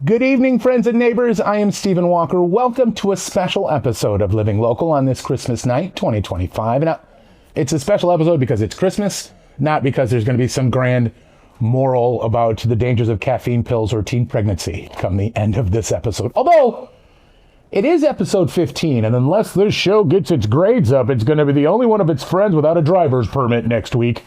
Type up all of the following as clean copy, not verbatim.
Good evening, friends and neighbors. I am Stephen Walker. Welcome to a special episode of Living Local on this Christmas night, 2025. Now, it's a special episode because it's Christmas, not because there's going to be some grand moral about the dangers of caffeine pills or teen pregnancy come the end of this episode. Although, it is episode 15, and unless this show gets its grades up, it's going to be the only one of its friends without a driver's permit next week.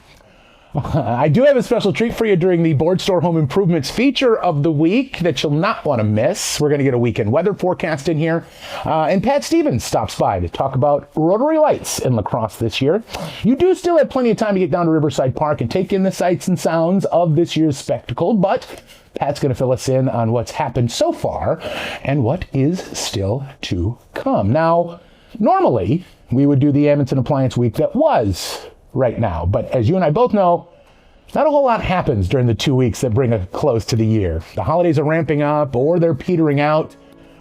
I do have a special treat for you during the Board Store Home Improvements feature of the week that you'll not want to miss. We're going to get a weekend weather forecast in here. And Pat Stevens stops by to talk about rotary lights in La Crosse this year. You do still have plenty of time to get down to Riverside Park and take in the sights and sounds of this year's spectacle, but Pat's going to fill us in on what's happened so far and what is still to come. Now, normally, we would do the Edmonton Appliance Week that was right now. But as you and I both know, not a whole lot happens during the 2 weeks that bring a close to the year. The holidays are ramping up or they're petering out.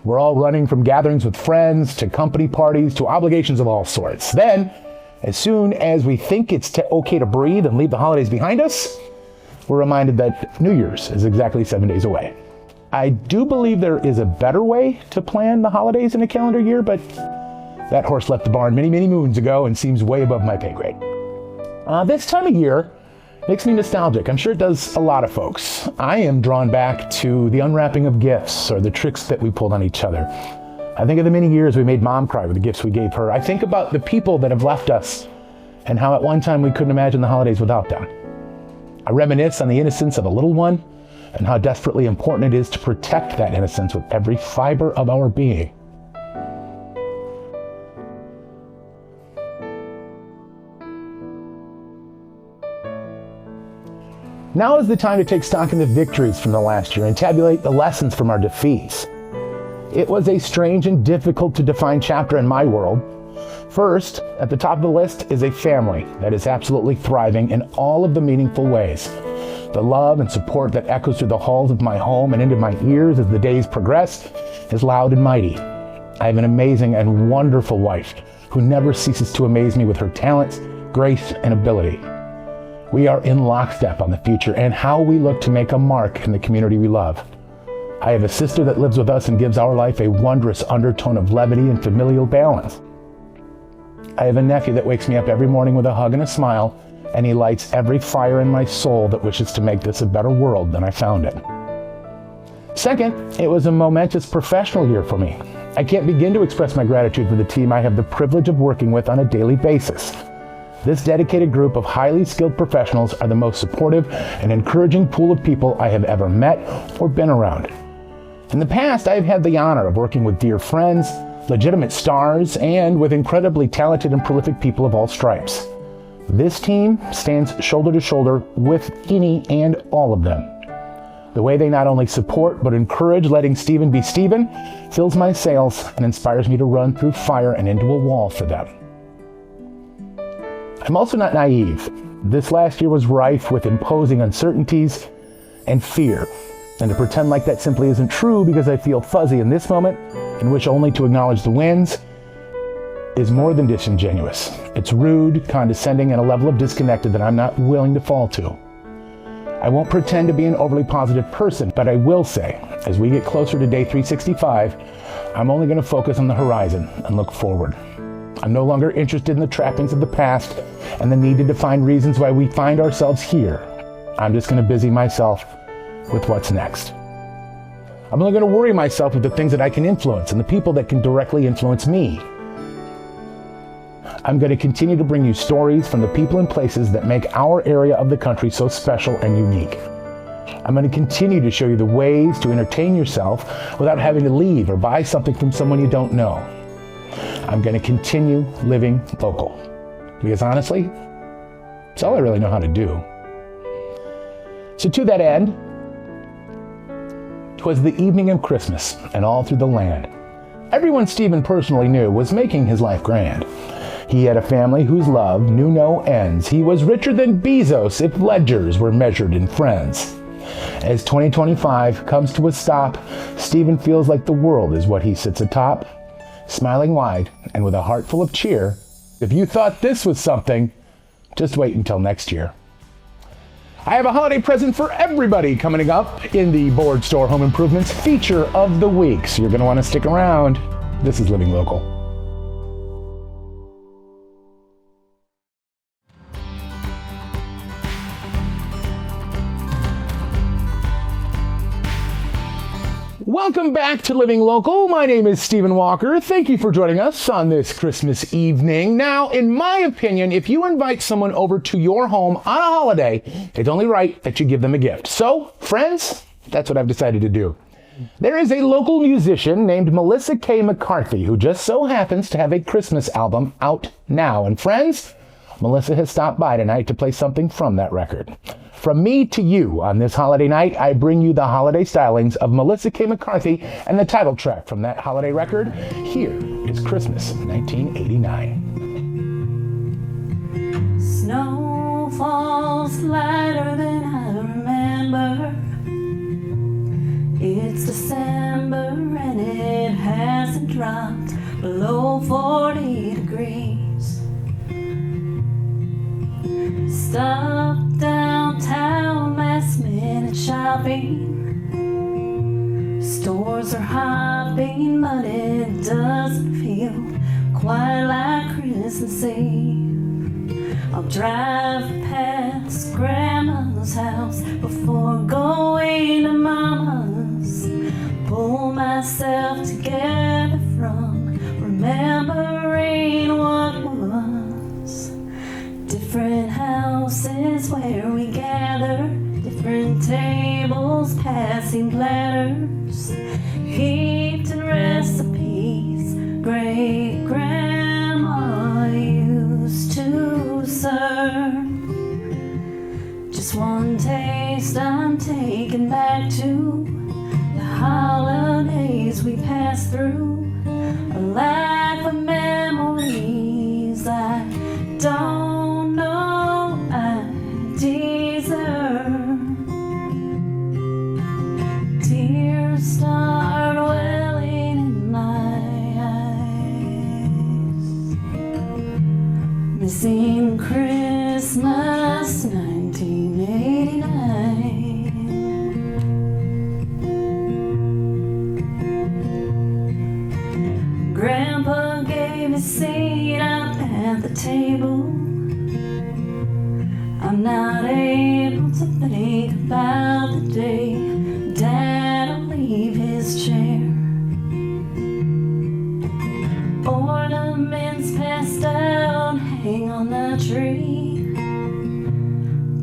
We're all running from gatherings with friends to company parties to obligations of all sorts. Then, as soon as we think it's okay to breathe and leave the holidays behind us, we're reminded that New Year's is exactly 7 days away. I do believe there is a better way to plan the holidays in a calendar year, but that horse left the barn many, many moons ago and seems way above my pay grade. This time of year makes me nostalgic. I'm sure it does a lot of folks. I am drawn back to the unwrapping of gifts or the tricks that we pulled on each other. I think of the many years we made Mom cry with the gifts we gave her. I think about the people that have left us and how at one time we couldn't imagine the holidays without them. I reminisce on the innocence of a little one and how desperately important it is to protect that innocence with every fiber of our being. Now is the time to take stock in the victories from the last year and tabulate the lessons from our defeats. It was a strange and difficult to define chapter in my world. First, at the top of the list is a family that is absolutely thriving in all of the meaningful ways. The love and support that echoes through the halls of my home and into my ears as the days progress is loud and mighty. I have an amazing and wonderful wife who never ceases to amaze me with her talents, grace, and ability. We are in lockstep on the future and how we look to make a mark in the community we love. I have a sister that lives with us and gives our life a wondrous undertone of levity and familial balance. I have a nephew that wakes me up every morning with a hug and a smile, and he lights every fire in my soul that wishes to make this a better world than I found it. Second, it was a momentous professional year for me. I can't begin to express my gratitude for the team I have the privilege of working with on a daily basis. This dedicated group of highly skilled professionals are the most supportive and encouraging pool of people I have ever met or been around. In the past, I have had the honor of working with dear friends, legitimate stars, and with incredibly talented and prolific people of all stripes. This team stands shoulder to shoulder with any and all of them. The way they not only support but encourage letting Stephen be Stephen fills my sails and inspires me to run through fire and into a wall for them. I'm also not naive. This last year was rife with imposing uncertainties and fear. And to pretend like that simply isn't true because I feel fuzzy in this moment and wish only to acknowledge the wins is more than disingenuous. It's rude, condescending, and a level of disconnected that I'm not willing to fall to. I won't pretend to be an overly positive person, but I will say, as we get closer to day 365, I'm only going to focus on the horizon and look forward. I'm no longer interested in the trappings of the past and the need to define reasons why we find ourselves here. I'm just going to busy myself with what's next. I'm only going to worry myself with the things that I can influence and the people that can directly influence me. I'm going to continue to bring you stories from the people and places that make our area of the country so special and unique. I'm going to continue to show you the ways to entertain yourself without having to leave or buy something from someone you don't know. I'm going to continue living local because honestly, it's all I really know how to do. So to that end, 'twas the evening of Christmas and all through the land. Everyone Stephen personally knew was making his life grand. He had a family whose love knew no ends. He was richer than Bezos if ledgers were measured in friends. As 2025 comes to a stop, Stephen feels like the world is what he sits atop, smiling wide and with a heart full of cheer. If you thought this was something, just wait until next year. I have a holiday present for everybody coming up in the Board Store Home Improvements feature of the week, so you're going to want to stick around. This is Living Local. Welcome back to Living Local. My name is Stephen Walker. Thank you for joining us on this Christmas evening. Now, in my opinion, if you invite someone over to your home on a holiday, it's only right that you give them a gift. So, friends, that's what I've decided to do. There is a local musician named Melissa K. McCarthy who just so happens to have a Christmas album out now. And friends, Melissa has stopped by tonight to play something from that record. From me to you on this holiday night, I bring you the holiday stylings of Melissa K. McCarthy and the title track from that holiday record. Here is Christmas 1989. Snow falls lighter than I remember. It's December and it hasn't dropped below 40 degrees. Stop downtown, last minute shopping. Stores are hopping, but it doesn't feel quite like Christmas Eve. I'll drive past Grandma's house before going to Mama's. Pull myself together from remembering what was. Different houses where we gather, different tables passing platters, heaped in recipes great grandma used to serve. Just one taste I'm taken back to the holidays we passed through, a life of memories I don't know I deserve. Tears start welling in my eyes. Missing Christmas 1989. Grandpa gave his seat up at the table. I'm not able to think about the day Dad'll leave his chair. Ornaments passed out hang on the tree.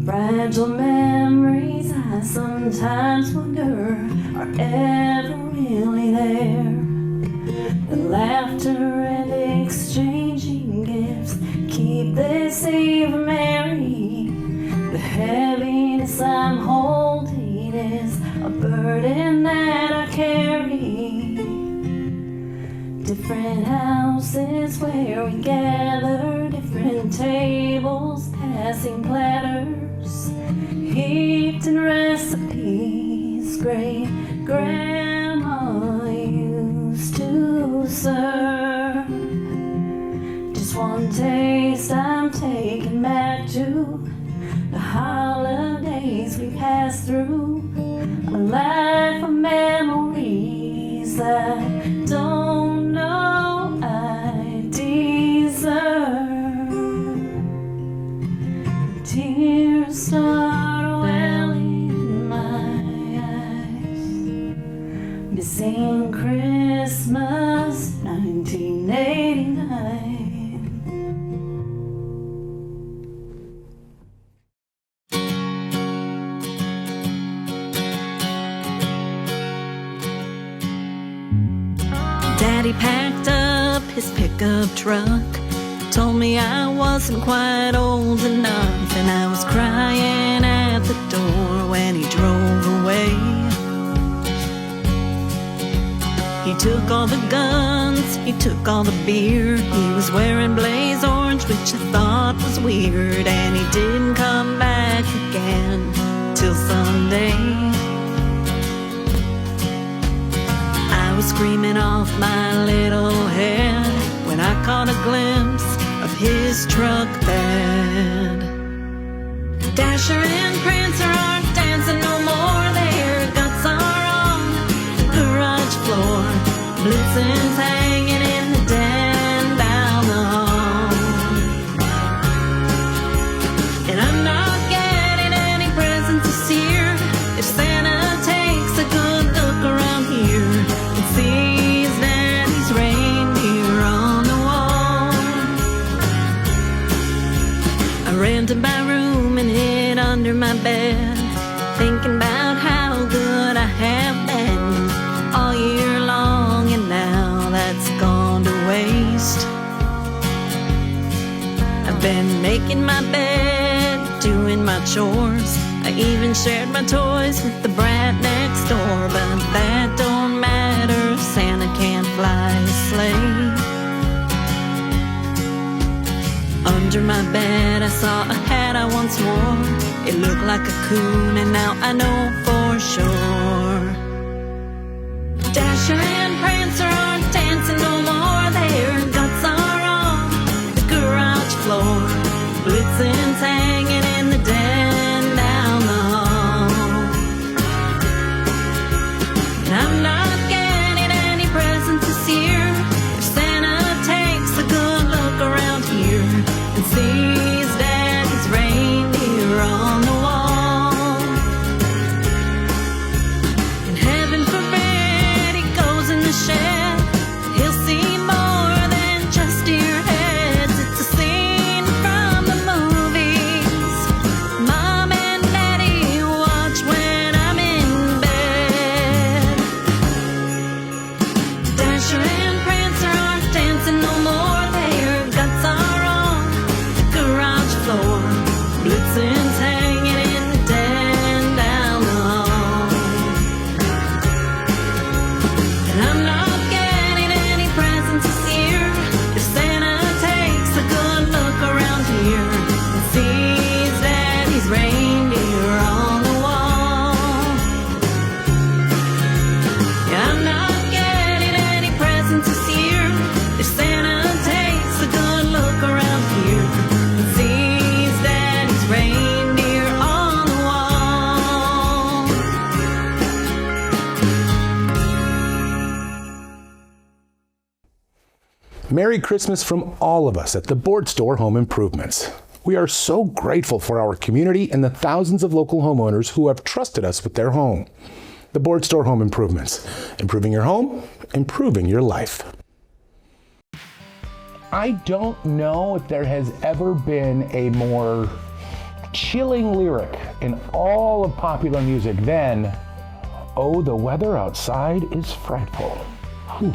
Fragile memories I sometimes wonder are ever really there. The laughter and exchanging gifts keep this eve merry. The heaviness I'm holding is a burden that I carry. Different houses where we gather, different tables passing platters, heaped in recipes great grandma used to serve. Just one taste I'm taken back to the holidays we passed through, a life of memories I don't know I deserve. Tears start welling in my eyes. Missing Christmas 1989. Daddy packed up his pickup truck, told me I wasn't quite old enough, and I was crying at the door when he drove away. He took all the guns, he took all the beer, he was wearing blaze orange, which I thought was weird, and he didn't come back again till Sunday. I was screaming off my little head when I caught a glimpse of his truck bed. Dasher and Prancer aren't dancing no more. Their guts are on the garage floor. Blitzen's hanging in the den down the hall. And I'm not getting any presents this year. If Santa takes a good look around here and sees Daddy's reindeer on the wall. I ran to my room and hid under my bed, thinking about how good I have been all year long, and now that's gone to waste. I've been making my bed, doing my chores. I even shared my toys with the brat next door, but that don't matter if Santa can't fly a sleigh. Under my bed I saw a hat I once wore. It looked like a coon, and now I know for sure. Dasher and Prancer aren't dancing no more. Their guts are on the garage floor. Blitzen's hanging in the den down the hall. And I'm not getting any presents this year. If Santa takes a good look around here and sees Daddy's reindeer on the wall. And heaven forbid he goes in the shed, he'll see more than just deer heads. It's a scene from the movies Mom and Daddy watch when I'm in bed. Dasher and Prancer aren't dancing no more. Their guts are on the garage floor. Blitzen's hanging in the den down the hall. And I'm not getting any presents this year. If Santa takes a good look around here and sees Daddy's reindeer on the wall. Yeah, I'm not getting any presents this year. If Santa takes a good look around here and sees Daddy's reindeer on the wall. Merry Christmas from all of us at the Board Store Home Improvements. We are so grateful for our community and the thousands of local homeowners who have trusted us with their home. The Board Store Home Improvements. Improving your home, improving your life. I don't know if there has ever been a more chilling lyric in all of popular music than, "Oh, the weather outside is frightful." Whew.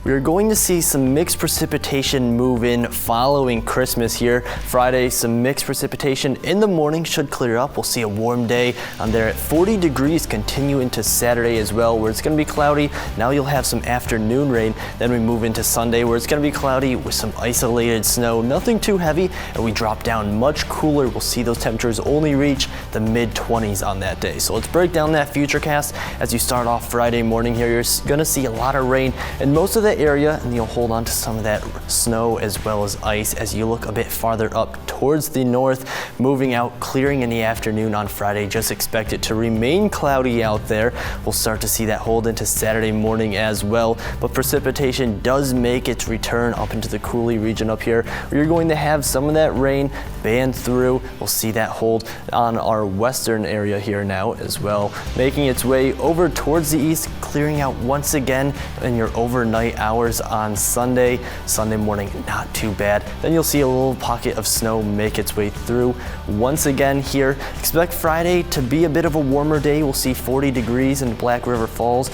We are going to see some mixed precipitation move in following Christmas here. Friday, some mixed precipitation in the morning should clear up. We'll see a warm day on there at 40 degrees continue into Saturday as well, where it's going to be cloudy. Now you'll have some afternoon rain. Then we move into Sunday, where it's going to be cloudy with some isolated snow. Nothing too heavy, and we drop down much cooler. We'll see those temperatures only reach the mid-20s on that day. So let's break down that futurecast as you start off Friday morning here. You're going to see a lot of rain in most of the area, and you'll hold on to some of that snow as well as ice as you look a bit farther up towards the north. Moving out, clearing in the afternoon on Friday. Just expect it to remain cloudy out there. We'll start to see that hold into Saturday morning as well, but precipitation does make its return up into the Cooley region up here, where you're going to have some of that rain band through. We'll see that hold on our western area here now as well, making its way over towards the east, clearing out once again in your overnight hours on Sunday. Sunday morning, not too bad. Then you'll see a little pocket of snow make its way through once again here. Expect Friday to be a bit of a warmer day. We'll see 40 degrees in Black River Falls,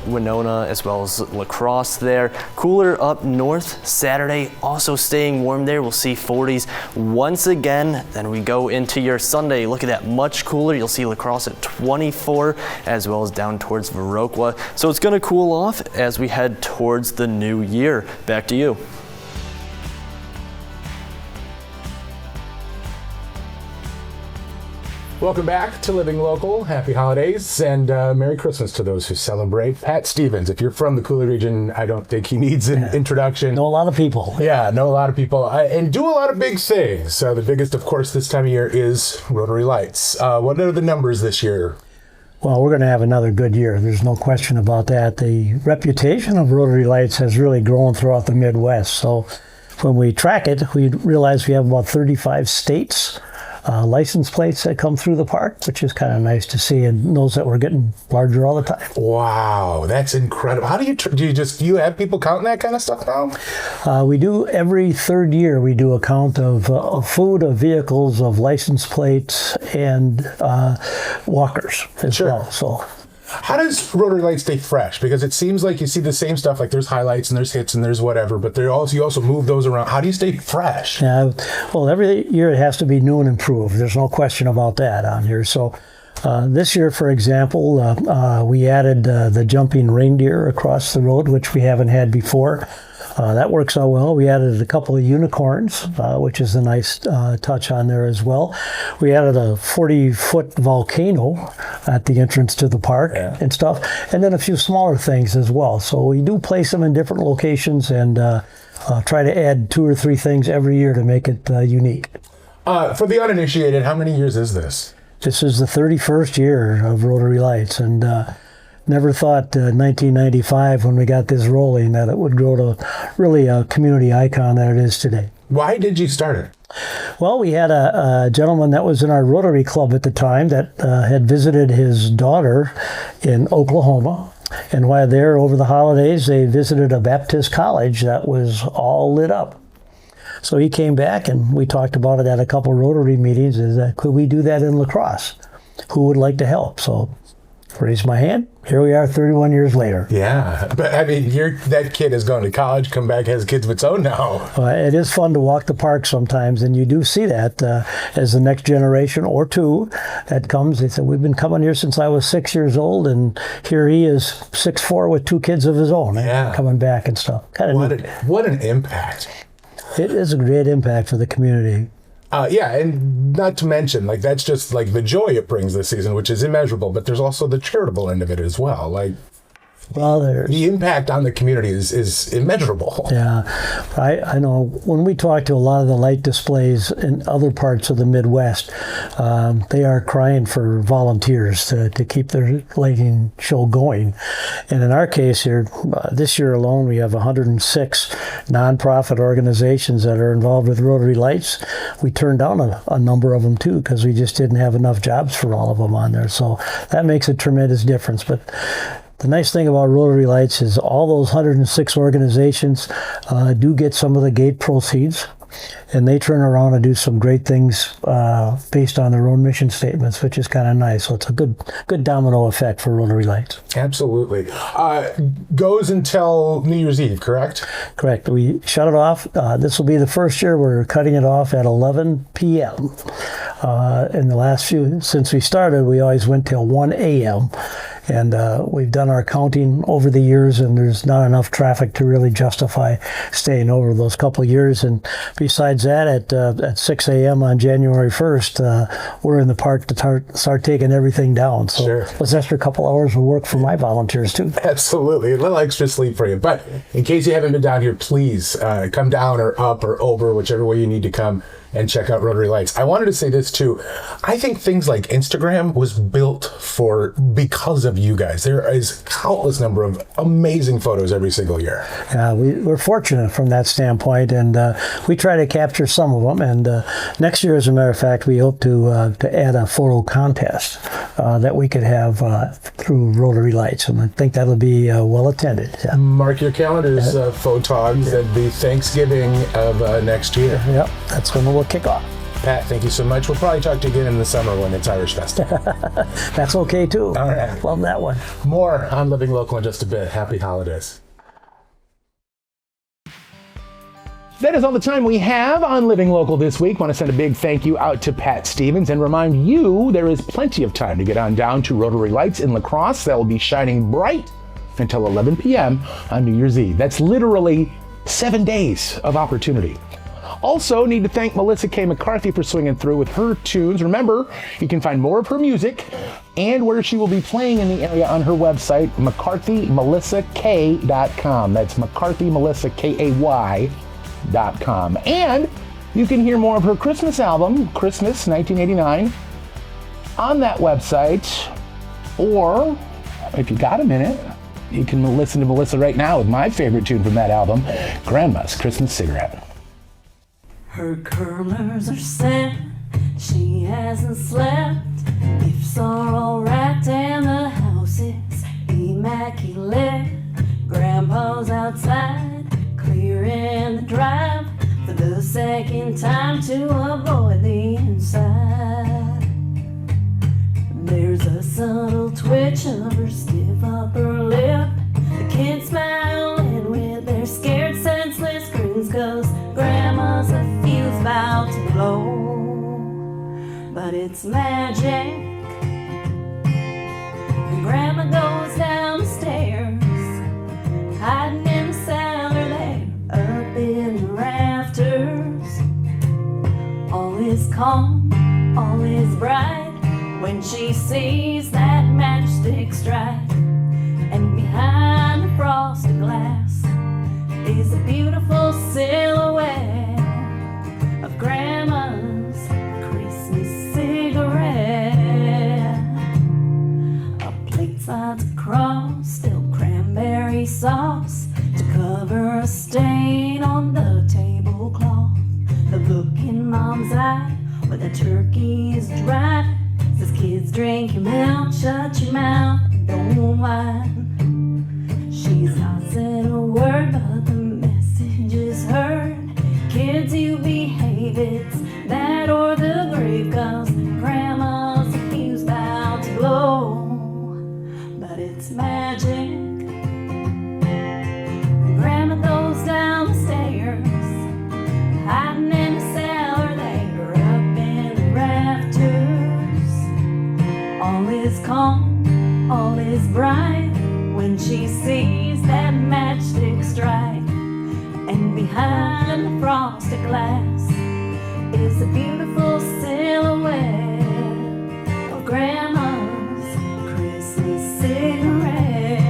Winona, as well as La Crosse there. Cooler up north. Saturday also staying warm there. We'll see 40s once again. Then we go into your Sunday. Look at that, much cooler. You'll see La Crosse at 24, as well as down towards Viroqua. So it's going to cool off as we head towards the new year. Back to you. Welcome back to Living Local. Happy holidays and Merry Christmas to those who celebrate. Pat Stevens, if you're from the Cooley region, I don't think he needs an introduction. Know a lot of people. Yeah, know a lot of people and do a lot of big things. The biggest, of course, this time of year is Rotary Lights. What are the numbers this year? Well, we're going to have another good year. There's no question about that. The reputation of Rotary Lights has really grown throughout the Midwest. So when we track it, we realize we have about 35 states license plates that come through the park, which is kind of nice to see, and knows that we're getting larger all the time. Wow, that's incredible. How do you have people counting that kind of stuff now? We do every third year. We do a count of food, of vehicles, of license plates, and walkers as well. So. How does Rotary Lights stay fresh? Because it seems like you see the same stuff, like there's highlights and there's hits and there's whatever, but you also move those around. How do you stay fresh? Yeah, well, every year it has to be new and improved. There's no question about that on here. So this year, for example, we added the jumping reindeer across the road, which we haven't had before. That works out well. We added a couple of unicorns, which is a nice touch on there as well. We added a 40-foot volcano at the entrance to the park and stuff, and then a few smaller things as well. So we do place them in different locations and try to add 2 or 3 things every year to make it unique. For the uninitiated, how many years is this? This is the 31st year of Rotary Lights, and never thought 1995 when we got this rolling that it would grow to really a community icon that it is today. Why did you start it? Well, we had a gentleman that was in our Rotary Club at the time that had visited his daughter in Oklahoma. And while there over the holidays, they visited a Baptist college that was all lit up. So he came back and we talked about it at a couple Rotary meetings. Is that could we do that in La Crosse? Who would like to help? So raised my hand. Here we are 31 years later. Yeah, but I mean, that kid has gone to college, come back, has kids of its own now. It is fun to walk the park sometimes, and you do see that as the next generation or two that comes. They said, we've been coming here since I was 6 years old, and here he is 6'4" with 2 kids of his own, coming back and stuff. What an impact. It is a great impact for the community. And not to mention, like, that's just like the joy it brings this season, which is immeasurable, but there's also the charitable end of it as well. Like, well, the impact on the community is immeasurable. Yeah, I know when we talk to a lot of the light displays in other parts of the Midwest, they are crying for volunteers to keep their lighting show going. And in our case here, this year alone, we have 106 nonprofit organizations that are involved with Rotary Lights. We turned down a number of them too because we just didn't have enough jobs for all of them on there. So that makes a tremendous difference. But the nice thing about Rotary Lights is all those 106 organizations do get some of the gate proceeds, and they turn around and do some great things based on their own mission statements, which is kind of nice. So it's a good domino effect for Rotary Lights. Absolutely. Goes until New Year's Eve, correct? Correct. We shut it off. This will be the first year we're cutting it off at 11 p.m. In the last since we started, we always went till 1 a.m. And we've done our counting over the years, and there's not enough traffic to really justify staying over those couple of years. And besides that, at 6 a.m. on January 1st, we're in the park to start taking everything down. So it was extra couple hours of work for my volunteers, too. Absolutely. A little extra sleep for you. But in case you haven't been down here, please come down or up or over, whichever way you need to come, and check out Rotary Lights. I wanted to say this too. I think things like Instagram was built because of you guys. There is countless number of amazing photos every single year. Yeah, we're fortunate from that standpoint, and we try to capture some of them. And next year, as a matter of fact, we hope to add a photo contest that we could have through Rotary Lights, and I think that'll be well attended. Yeah. Mark your calendars, photogs, at the Thanksgiving of next year. Yep, that's when we'll kick off. Pat, thank you so much. We'll probably talk to you again in the summer when it's Irish Festival. That's okay too. All right. Love that one. More on Living Local in just a bit. Happy holidays. That is all the time we have on Living Local this week. Want to send a big thank you out to Pat Stevens and remind you there is plenty of time to get on down to Rotary Lights in La Crosse. That will be shining bright until 11 p.m. on New Year's Eve. That's literally 7 days of opportunity. Also, need to thank Melissa K. McCarthy for swinging through with her tunes. Remember, you can find more of her music and where she will be playing in the area on her website, mccarthymelissakay.com. That's mccarthymelissakay.com. And you can hear more of her Christmas album, Christmas 1989, on that website. Or, if you got a minute, you can listen to Melissa right now with my favorite tune from that album, Grandma's Christmas Cigarette. Her curlers are set, she hasn't slept. Gifts are all wrapped and the house is immaculate. Grandpa's outside, clearing the drive for the second time to avoid the inside. There's a subtle twitch of her stiff upper lip. The kids smile in with their scared, senseless grins, 'cause Grandma's a fuse about to blow. But it's magic. When Grandma goes down the stairs, hiding in the cellar there, up in the rafters. All is calm, all is bright when she sees that matchstick strike. And behind the frosted glass is a beautiful silhouette of Grandma's Christmas cigarette. A plate slides across, still cranberry sauce to cover a stain on the tablecloth. The look in Mom's eye when the turkey is dry says, kids, drink your milk, shut your mouth, and don't whine. She's not said a word, but the message is heard. Kids, you behave, it's that or the grave, 'cause Grandma's a fuse about to blow. But it's magic. When Grandma goes down the stairs, hiding in the cellar there, up in the rafters. All is calm, all is bright when she sees that matchstick strike. And behind the frosted glass is a beautiful silhouette of Grandma's Christmas cigarette.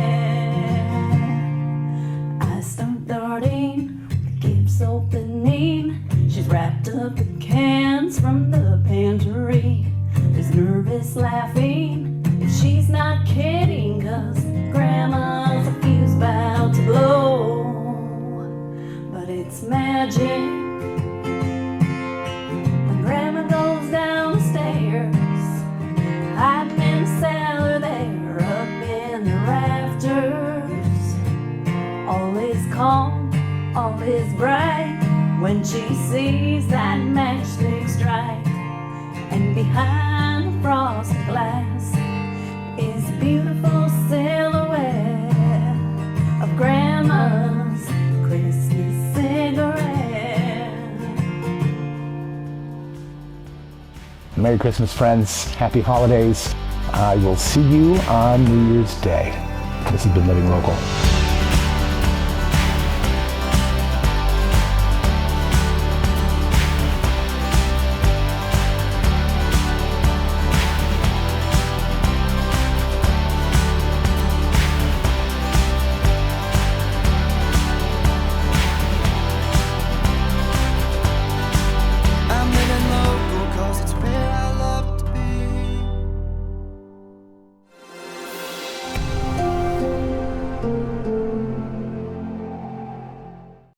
I start darting, the gifts opening. She's wrapped up the cans from the pantry. There's nervous laughing, and she's not kidding, 'cause Grandma's a fuse about to blow. But it's magic. When Grandma goes down the stairs, hiding in the cellar there, up in the rafters. All is calm, all is bright when she sees that matchstick strike. And behind the frosted glass is a beautiful silhouette of Grandma's Christmas cigarette. Merry Christmas, friends. Happy holidays. I will see you on New Year's Day. This has been Living Local.